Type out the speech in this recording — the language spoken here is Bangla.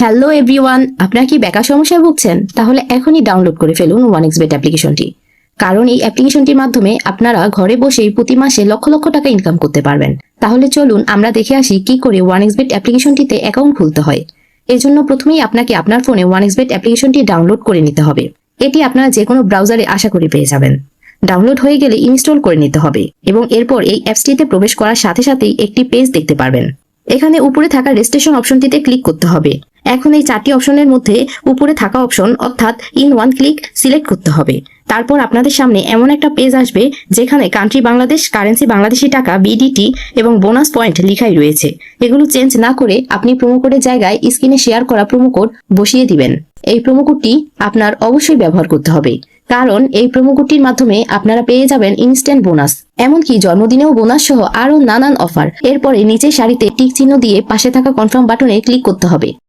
হ্যালো এভরিওয়ান, আপনারা কি বেকার সমস্যায় ভুগছেন? তাহলে এখনই ডাউনলোড করে ফেলুন ওয়ানএক্সবেট অ্যাপ্লিকেশনটি। কারণ এই অ্যাপ্লিকেশনটির মাধ্যমে আপনারা ঘরে বসেই প্রতি মাসে লক্ষ লক্ষ টাকা ইনকাম করতে পারবেন। তাহলে চলুন আমরা দেখে আসি কি করে ওয়ানএক্সবেট অ্যাপ্লিকেশনটিতে অ্যাকাউন্ট খুলতে হয়। এর জন্য প্রথমেই আপনাকে আপনার ফোনে ওয়ানএক্সবেট অ্যাপ্লিকেশনটি ডাউনলোড করে নিতে হবে। এটি আপনারা যে কোনো ব্রাউজারে আশা করি পেয়ে যাবেন। ডাউনলোড হয়ে গেলে ইনস্টল করে নিতে হবে এবং এরপর এই অ্যাপসটিতে প্রবেশ করার সাথে সাথেই একটি পেজ দেখতে পারবেন। এখানে উপরে থাকা রেজিস্ট্রেশন অপশনটিতে ক্লিক করতে হবে। এখন এই চারটি অপশনের মধ্যে উপরে থাকা অপশন অর্থাৎ ইন ওয়ান ক্লিক সিলেক্ট করতে হবে। তারপর আপনাদের সামনে এমন একটা পেজ আসবে যেখানে কান্ট্রি বাংলাদেশ, কারেন্সি বাংলাদেশি টাকা, বিডিটি এবং বোনাস পয়েন্ট লেখাই রয়েছে। এগুলো চেঞ্জ না করে আপনি প্রোমো কোডের জায়গায় স্ক্রিনে শেয়ার করা প্রোমো কোড বসিয়ে দিবেন। এই প্রোমো কোডটি আপনার অবশ্যই ব্যবহার করতে হবে, কারণ এই প্রোমো কোডটির মাধ্যমে আপনারা পেয়ে যাবেন ইনস্ট্যান্ট বোনাস, এমনকি জন্মদিনেও বোনাস সহ আরো নানান অফার। এরপরে নিচের সারিতে টিক চিহ্ন দিয়ে পাশে থাকা কনফার্ম বাটনে ক্লিক করতে হবে।